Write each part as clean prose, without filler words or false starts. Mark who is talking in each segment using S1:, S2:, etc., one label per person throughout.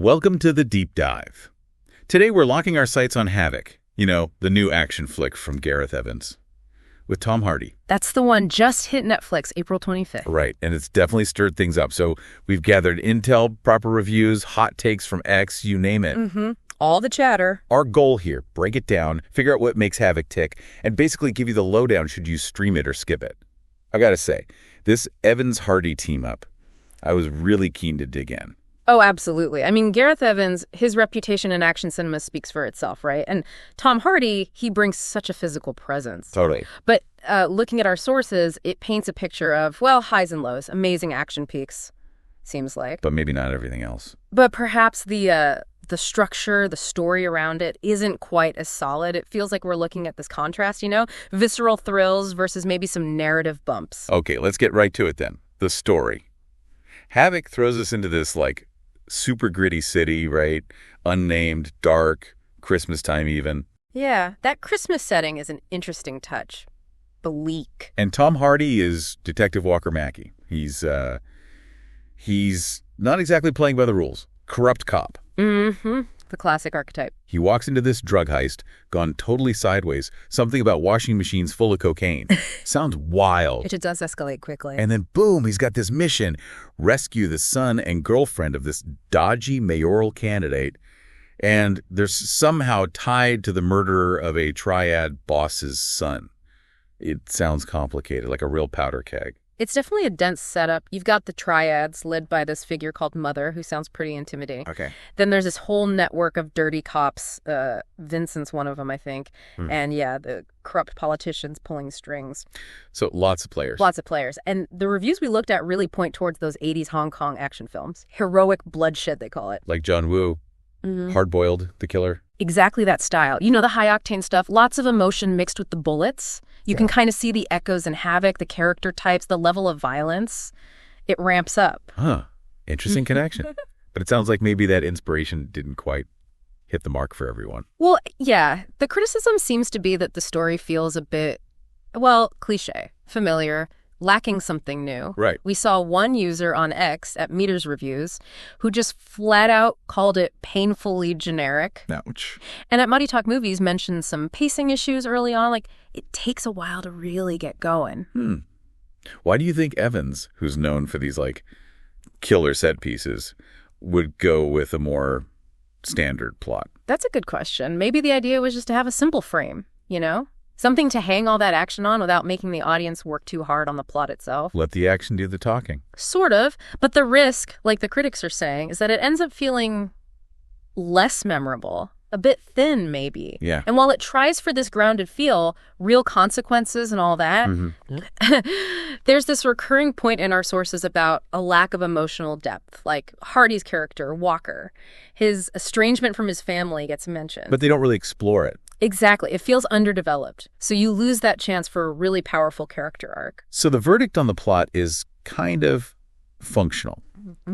S1: Welcome to the Deep Dive. Today we're locking our sights on Havoc, the new action flick from Gareth Evans, with Tom Hardy.
S2: That's the one just hit Netflix April 25th.
S1: Right, and it's definitely stirred things up. So we've gathered intel, proper reviews, hot takes from X, you name it.
S2: Mm-hmm. All the chatter.
S1: Our goal here, break it down, figure out what makes Havoc tick, and basically give you the lowdown should you stream it or skip it. I gotta say, this Evans-Hardy team-up, I was really keen to dig in.
S2: Oh, absolutely. I mean, Gareth Evans, his reputation in action cinema speaks for itself, right? And Tom Hardy, he brings such a physical presence.
S1: Totally.
S2: But looking at our sources, it paints a picture of, well, highs and lows, amazing action peaks, seems like.
S1: But maybe not everything else.
S2: But perhaps the structure, the story around it isn't quite as solid. It feels like we're looking at this contrast, visceral thrills versus maybe some narrative bumps.
S1: Okay, let's get right to it then. The story. Havoc throws us into this, super gritty city, right? Unnamed, dark, Christmas time even.
S2: Yeah, that Christmas setting is an interesting touch. Bleak.
S1: And Tom Hardy is Detective Walker Mackey. He's not exactly playing by the rules. Corrupt cop.
S2: Mm-hmm. The classic archetype.
S1: He walks into this drug heist, gone totally sideways. Something about washing machines full of cocaine. Sounds wild.
S2: It does escalate quickly.
S1: And then, boom, he's got this mission. Rescue the son and girlfriend of this dodgy mayoral candidate. And they're somehow tied to the murderer of a triad boss's son. It sounds complicated, like a real powder keg.
S2: It's definitely a dense setup. You've got the triads led by this figure called Mother, who sounds pretty intimidating.
S1: Okay.
S2: Then there's this whole network of dirty cops. Vincent's one of them, I think. And the corrupt politicians pulling strings.
S1: So lots of players.
S2: Lots of players. And the reviews we looked at really point towards those 80s Hong Kong action films. Heroic bloodshed, they call it.
S1: Like John Woo. Mm-hmm. Hard-boiled, the killer.
S2: Exactly that style. The high-octane stuff. Lots of emotion mixed with the bullets. You can kind of see the echoes in Havoc, the character types, the level of violence. It ramps up.
S1: Huh. Interesting connection. But it sounds like maybe that inspiration didn't quite hit the mark for everyone.
S2: Well, yeah. The criticism seems to be that the story feels a bit, cliche, familiar, lacking something new.
S1: Right.
S2: We saw one user on X at Meters Reviews who just flat out called it painfully generic.
S1: Ouch.
S2: And at Muddy Talk Movies mentioned some pacing issues early on. It takes a while to really get going.
S1: Why do you think Evans, who's known for these killer set pieces, would go with a more standard plot?
S2: That's a good question. Maybe the idea was just to have a simple frame, Something to hang all that action on without making the audience work too hard on the plot itself.
S1: Let the action do the talking.
S2: Sort of. But the risk, like the critics are saying, is that it ends up feeling less memorable. A bit thin, maybe.
S1: Yeah.
S2: And while it tries for this grounded feel, real consequences and all that, there's this recurring point in our sources about a lack of emotional depth. Like Hardy's character, Walker. His estrangement from his family gets mentioned.
S1: But they don't really explore it.
S2: Exactly. It feels underdeveloped. So you lose that chance for a really powerful character arc.
S1: So the verdict on the plot is kind of functional.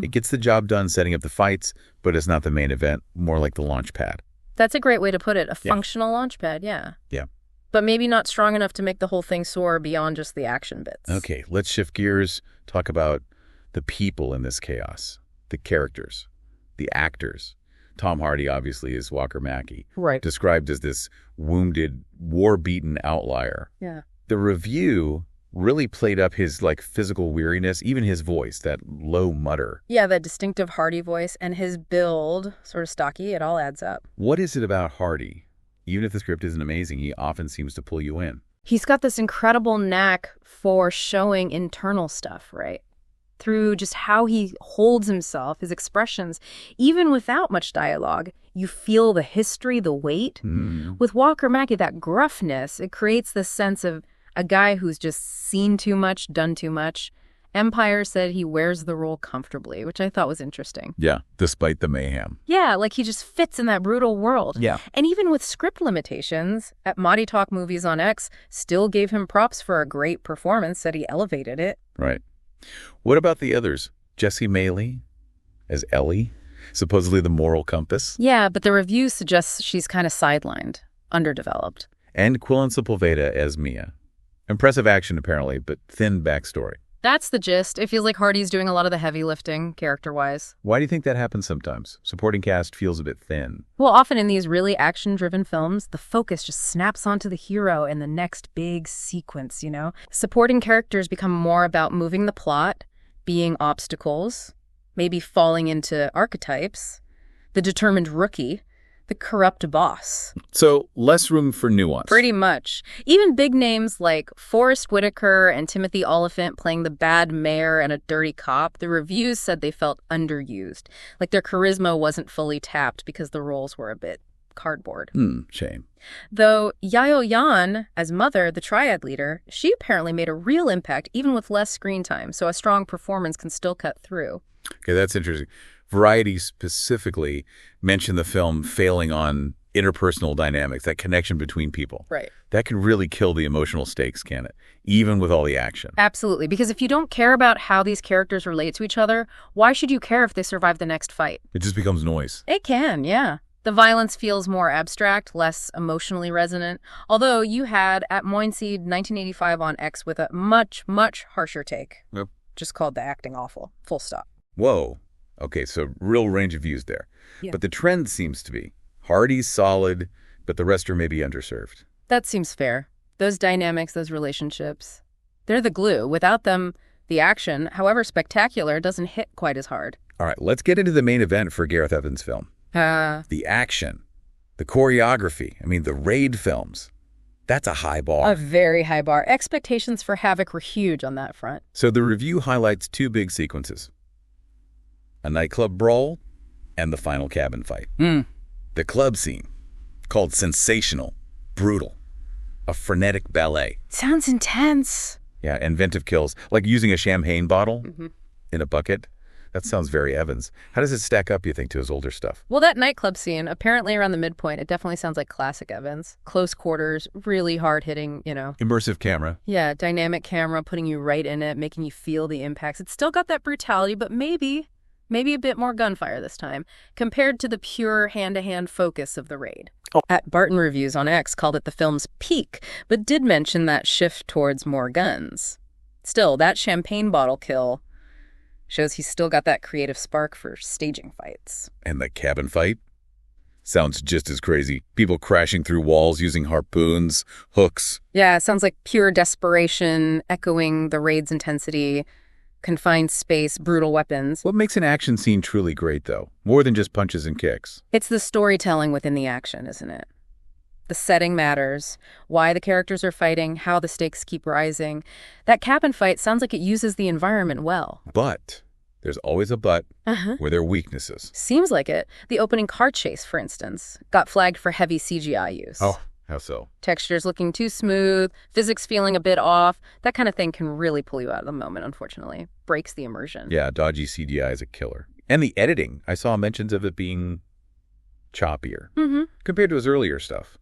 S1: It gets the job done setting up the fights, but it's not the main event, more like the launch pad.
S2: That's a great way to put it. A functional launch pad, yeah.
S1: Yeah.
S2: But maybe not strong enough to make the whole thing soar beyond just the action bits.
S1: Okay, let's shift gears, talk about the people in this chaos, the characters, the actors. Tom Hardy, obviously, is Walker Mackey.
S2: Right.
S1: Described as this wounded, war-beaten outlier.
S2: Yeah.
S1: The review really played up his, physical weariness, even his voice, that low mutter.
S2: Yeah, that distinctive Hardy voice and his build, sort of stocky, it all adds up.
S1: What is it about Hardy? Even if the script isn't amazing, he often seems to pull you in.
S2: He's got this incredible knack for showing internal stuff, right? Through just how he holds himself, his expressions, even without much dialogue, you feel the history, the weight. With Walker Mackey, that gruffness, it creates this sense of a guy who's just seen too much, done too much. Empire said he wears the role comfortably, which I thought was interesting.
S1: Yeah, despite the mayhem.
S2: Yeah, he just fits in that brutal world.
S1: Yeah.
S2: And even with script limitations, at Muddy Talk Movies on X, still gave him props for a great performance, said he elevated it.
S1: Right. What about the others? Jessie as Ellie, supposedly the moral compass.
S2: Yeah, but the review suggests she's kind of sidelined, underdeveloped.
S1: And Quillan Sepulveda as Mia. Impressive action, apparently, but thin backstory.
S2: That's the gist. It feels like Hardy's doing a lot of the heavy lifting, character-wise.
S1: Why do you think that happens sometimes? Supporting cast feels a bit thin.
S2: Well, often in these really action-driven films, the focus just snaps onto the hero and the next big sequence, you know? Supporting characters become more about moving the plot, being obstacles, maybe falling into archetypes, the determined rookie, the corrupt boss.
S1: So less room for nuance.
S2: Pretty much. Even big names like Forrest Whitaker and Timothy Olyphant playing the bad mayor and a dirty cop, the reviews said they felt underused. Like their charisma wasn't fully tapped because the roles were a bit cardboard.
S1: Shame.
S2: Though Yann, as Mother, the triad leader, she apparently made a real impact even with less screen time, so a strong performance can still cut through.
S1: Okay, that's interesting. Variety specifically mentioned the film failing on interpersonal dynamics, that connection between people.
S2: Right.
S1: That can really kill the emotional stakes, can it? Even with all the action.
S2: Absolutely, because if you don't care about how these characters relate to each other, why should you care if they survive the next fight?
S1: It just becomes noise.
S2: It can, yeah. The violence feels more abstract, less emotionally resonant, although you had At Moinseed 1985 on X with a much, much harsher take.
S1: Yep.
S2: Just called the acting awful. Full stop.
S1: Whoa. Okay, so real range of views there.
S2: Yeah.
S1: But the trend seems to be Hardy's solid, but the rest are maybe underserved.
S2: That seems fair. Those dynamics, those relationships, they're the glue. Without them, the action, however spectacular, doesn't hit quite as hard.
S1: All right, let's get into the main event for Gareth Evans' film. The action, the choreography, the raid films. That's a high bar.
S2: A very high bar. Expectations for Havoc were huge on that front.
S1: So the review highlights two big sequences. A nightclub brawl and the final cabin fight. The club scene, called sensational, brutal, a frenetic ballet.
S2: Sounds intense.
S1: Yeah, inventive kills, like using a champagne bottle in a bucket. That sounds very Evans. How does it stack up, you think, to his older stuff?
S2: Well, that nightclub scene, apparently around the midpoint, it definitely sounds like classic Evans. Close quarters, really hard-hitting,
S1: Immersive camera.
S2: Yeah, dynamic camera, putting you right in it, making you feel the impacts. It's still got that brutality, but maybe a bit more gunfire this time, compared to the pure hand-to-hand focus of the raid. At Barton Reviews on X called it the film's peak, but did mention that shift towards more guns. Still, that champagne bottle kill shows he's still got that creative spark for staging fights.
S1: And the cabin fight? Sounds just as crazy. People crashing through walls using harpoons, hooks.
S2: Yeah, it sounds like pure desperation, echoing the raid's intensity. Confined space, brutal weapons.
S1: What makes an action scene truly great, though? More than just punches and kicks.
S2: It's the storytelling within the action, isn't it? The setting matters, why the characters are fighting, how the stakes keep rising. That cabin fight sounds like it uses the environment well.
S1: But there's always a but where there are weaknesses.
S2: Seems like it. The opening car chase, for instance, got flagged for heavy CGI use.
S1: Oh, how so?
S2: Textures looking too smooth, physics feeling a bit off. That kind of thing can really pull you out of the moment, unfortunately. Breaks the immersion.
S1: Yeah, dodgy CGI is a killer. And the editing. I saw mentions of it being choppier compared to his earlier stuff.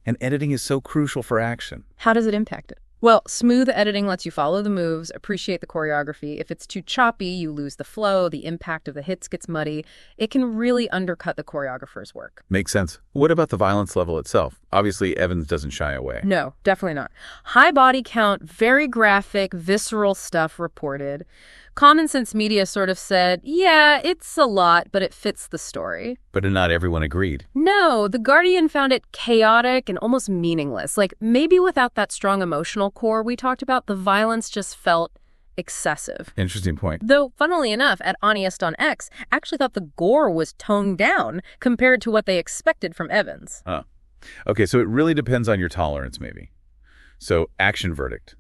S1: And editing is so crucial for action.
S2: How does it impact it? Well, smooth editing lets you follow the moves, appreciate the choreography. If it's too choppy, you lose the flow, the impact of the hits gets muddy. It can really undercut the choreographer's work.
S1: Makes sense. What about the violence level itself? Obviously, Evans doesn't shy away.
S2: No, definitely not. High body count, very graphic, visceral stuff reported. Common Sense Media sort of said, yeah, it's a lot, but it fits the story.
S1: But not everyone agreed.
S2: No, The Guardian found it chaotic and almost meaningless. Like, maybe without that strong emotional core we talked about, the violence just felt excessive.
S1: Interesting point.
S2: Though, funnily enough, at Honest on X, actually thought the gore was toned down compared to what they expected from Evans.
S1: Okay, so it really depends on your tolerance, maybe. So, action verdict.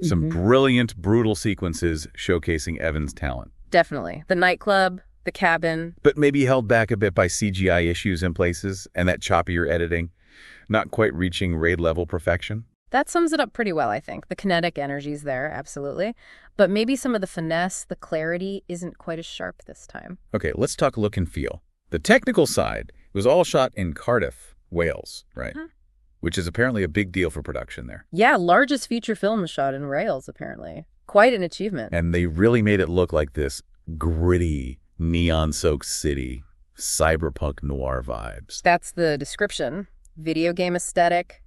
S1: Some brilliant, brutal sequences showcasing Evans' talent.
S2: Definitely. The nightclub, the cabin.
S1: But maybe held back a bit by CGI issues in places and that choppier editing. Not quite reaching raid-level perfection.
S2: That sums it up pretty well, I think. The kinetic energy's there, absolutely. But maybe some of the finesse, the clarity, isn't quite as sharp this time.
S1: Okay, let's talk look and feel. The technical side was all shot in Cardiff, Wales, right? Which is apparently a big deal for production there.
S2: Yeah, largest feature film shot in Wales, apparently. Quite an achievement.
S1: And they really made it look like this gritty, neon-soaked city, cyberpunk noir vibes.
S2: That's the description. Video game aesthetic,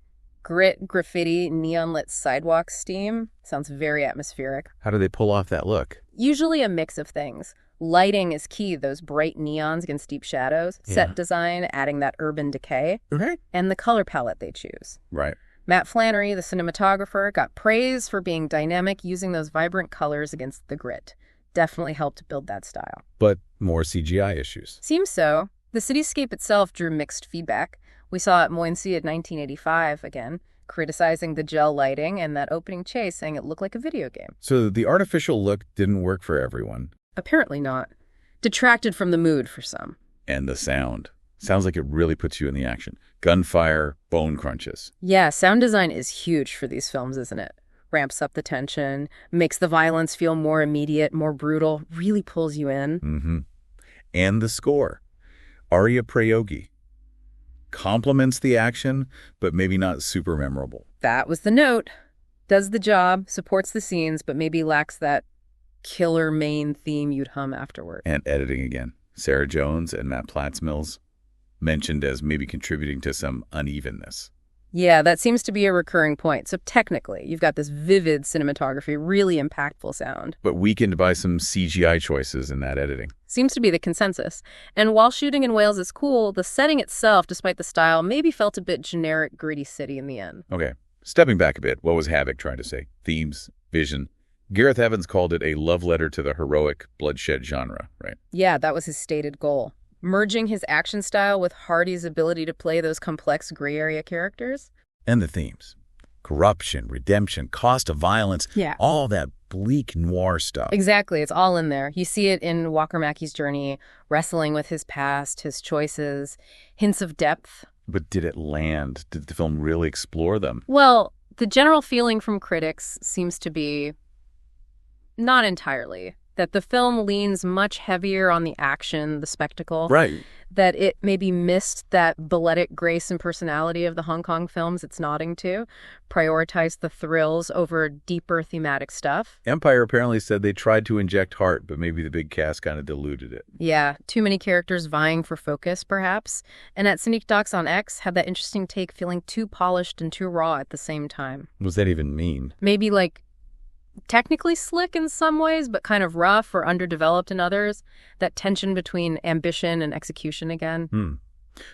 S2: Grit, graffiti, neon-lit sidewalk steam. Sounds very atmospheric.
S1: How do they pull off that look?
S2: Usually a mix of things. Lighting is key, those bright neons against deep shadows.
S1: Yeah.
S2: Set design, adding that urban decay.
S1: Okay.
S2: And the color palette they choose.
S1: Right.
S2: Matt Flannery, the cinematographer, got praise for being dynamic using those vibrant colors against the grit. Definitely helped build that style.
S1: But more CGI issues.
S2: Seems so. The cityscape itself drew mixed feedback. We saw it Moinsi at 1985 again, criticizing the gel lighting and that opening chase, saying it looked like a video game.
S1: So the artificial look didn't work for everyone.
S2: Apparently not. Detracted from the mood for some.
S1: And the sound. Sounds like it really puts you in the action. Gunfire, bone crunches.
S2: Yeah, sound design is huge for these films, isn't it? Ramps up the tension, makes the violence feel more immediate, more brutal, really pulls you in.
S1: Mm-hmm. And the score. Arya Prayogi. Complements the action, but maybe not super memorable.
S2: That was the note. Does the job, supports the scenes, but maybe lacks that killer main theme you'd hum afterward.
S1: And editing again. Sarah Jones and Matt Platzmills mentioned as maybe contributing to some unevenness.
S2: Yeah, that seems to be a recurring point. So technically, you've got this vivid cinematography, really impactful sound.
S1: But weakened by some CGI choices in that editing.
S2: Seems to be the consensus. And while shooting in Wales is cool, the setting itself, despite the style, maybe felt a bit generic, gritty city in the end.
S1: Okay, stepping back a bit, what was Havoc trying to say? Themes, vision. Gareth Evans called it a love letter to the heroic bloodshed genre, right?
S2: Yeah, that was his stated goal. Merging his action style with Hardy's ability to play those complex gray area characters.
S1: And the themes. Corruption, redemption, cost of violence.
S2: Yeah.
S1: All that bleak noir stuff.
S2: Exactly. It's all in there. You see it in Walker Mackey's journey, wrestling with his past, his choices, hints of depth.
S1: But did it land? Did the film really explore them?
S2: Well, the general feeling from critics seems to be not entirely. That the film leans much heavier on the action, the spectacle.
S1: Right.
S2: That it maybe missed that balletic grace and personality of the Hong Kong films it's nodding to, prioritized the thrills over deeper thematic stuff.
S1: Empire apparently said they tried to inject heart, but maybe the big cast kind of diluted it.
S2: Yeah, too many characters vying for focus, perhaps. And at Cynic Docs on X had that interesting take feeling too polished and too raw at the same time.
S1: What does that even mean?
S2: Maybe like technically slick in some ways, but kind of rough or underdeveloped in others. That tension between ambition and execution again.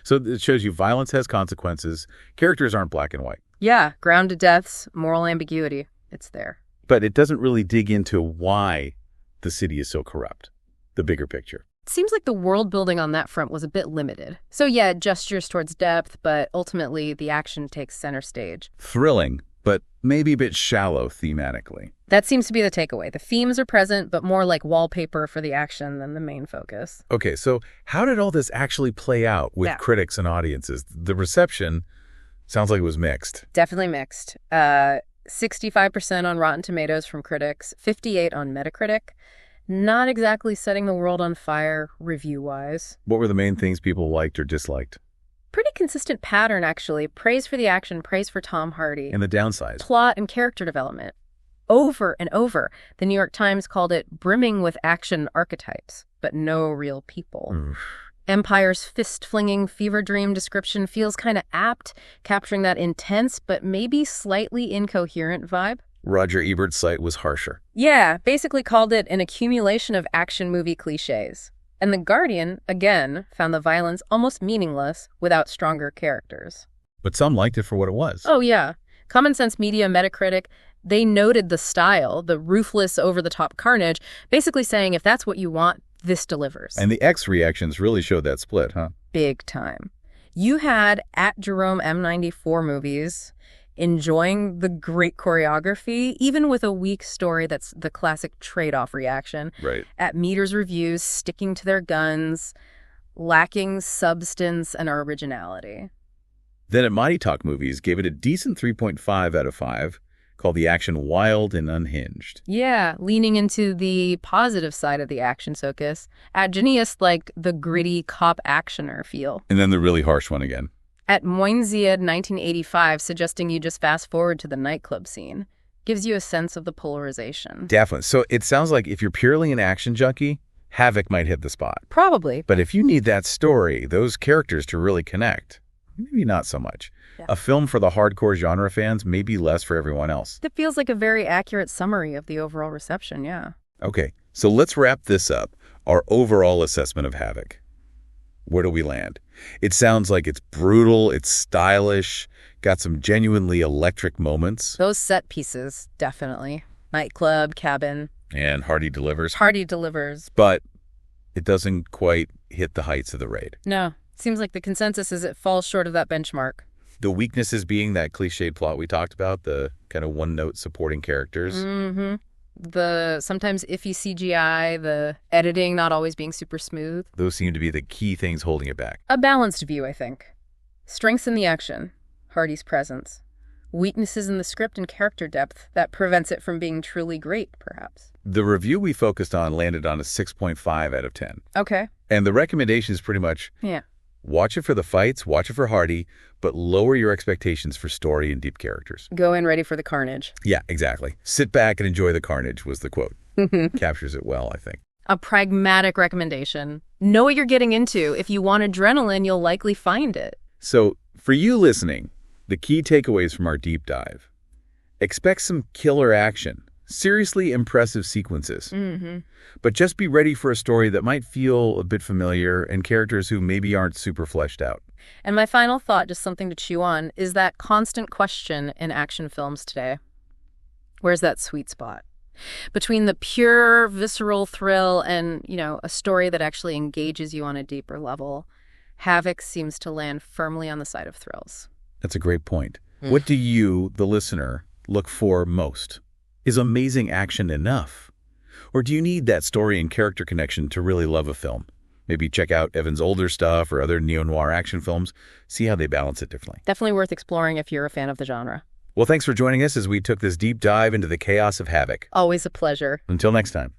S1: So it shows you violence has consequences. Characters aren't black and white.
S2: Yeah, grounded deaths, moral ambiguity. It's there.
S1: But it doesn't really dig into why the city is so corrupt. The bigger picture.
S2: It seems like the world building on that front was a bit limited. So yeah, it gestures towards depth, but ultimately the action takes center stage.
S1: Thrilling, but maybe a bit shallow thematically.
S2: That seems to be the takeaway. The themes are present, but more like wallpaper for the action than the main focus.
S1: Okay, so how did all this actually play out with critics and audiences? The reception sounds like it was mixed.
S2: Definitely mixed. 65% on Rotten Tomatoes from critics, 58% on Metacritic. Not exactly setting the world on fire review-wise.
S1: What were the main things people liked or disliked?
S2: Pretty consistent pattern, actually. Praise for the action, praise for Tom Hardy.
S1: And the downsides?
S2: Plot and character development. Over and over. The New York Times called it brimming with action archetypes, but no real people. Empire's fist-flinging fever dream description feels kind of apt, capturing that intense but maybe slightly incoherent vibe.
S1: Roger Ebert's site was harsher.
S2: Yeah, basically called it an accumulation of action movie cliches. And The Guardian, again, found the violence almost meaningless without stronger characters.
S1: But some liked it for what it was.
S2: Oh, yeah. Common Sense Media Metacritic, they noted the style, the ruthless, over-the-top carnage, basically saying if that's what you want, this delivers.
S1: And the X reactions really showed that split, huh?
S2: Big time. You had at Jerome M94 movies enjoying the great choreography, even with a weak story that's the classic trade-off reaction.
S1: Right. At
S2: Meters reviews, sticking to their guns, lacking substance and originality.
S1: Then at Mighty Talk Movies gave it a decent 3.5 out of 5, called the action wild and unhinged.
S2: Yeah, leaning into the positive side of the action focus. At Genius, like the gritty cop actioner feel.
S1: And then the really harsh one again.
S2: At Moinziad 1985, suggesting you just fast forward to the nightclub scene. Gives you a sense of the polarization.
S1: Definitely. So it sounds like if you're purely an action junkie, Havoc might hit the spot.
S2: Probably.
S1: But if you need that story, those characters to really connect, maybe not so much.
S2: Yeah.
S1: A film for the hardcore genre fans, maybe less for everyone else.
S2: That feels like a very accurate summary of the overall reception, yeah.
S1: Okay, so let's wrap this up. Our overall assessment of Havoc. Where do we land? It sounds like it's brutal, it's stylish, got some genuinely electric moments.
S2: Those set pieces, definitely. Nightclub, cabin.
S1: And Hardy delivers.
S2: Hardy delivers.
S1: But it doesn't quite hit the heights of the Raid.
S2: No. Seems like the consensus is it falls short of that benchmark.
S1: The weaknesses being that clichéd plot we talked about, the kind of one-note supporting characters.
S2: Mm-hmm. The sometimes iffy CGI, the editing not always being super smooth.
S1: Those seem to be the key things holding it back.
S2: A balanced view, I think. Strengths in the action, Hardy's presence. Weaknesses in the script and character depth that prevents it from being truly great, perhaps.
S1: The review we focused on landed on a 6.5 out of 10.
S2: Okay.
S1: And the recommendation is pretty much, watch it for the fights, watch it for Hardy, but lower your expectations for story and deep characters.
S2: Go in ready for the carnage.
S1: Yeah, exactly. Sit back and enjoy the carnage was the quote. Captures it well, I think.
S2: A pragmatic recommendation. Know what you're getting into. If you want adrenaline, you'll likely find it.
S1: So, for you listening, the key takeaways from our deep dive. Expect some killer action, seriously impressive sequences. But just be ready for a story that might feel a bit familiar and characters who maybe aren't super fleshed out.
S2: And my final thought, just something to chew on, is that constant question in action films today. Where's that sweet spot? Between the pure, visceral thrill and, a story that actually engages you on a deeper level, Havoc seems to land firmly on the side of thrills.
S1: That's a great point. What do you, the listener, look for most? Is amazing action enough? Or do you need that story and character connection to really love a film? Maybe check out Evans' older stuff or other neo-noir action films. See how they balance it differently.
S2: Definitely worth exploring if you're a fan of the genre.
S1: Well, thanks for joining us as we took this deep dive into the chaos of Havoc.
S2: Always a pleasure.
S1: Until next time.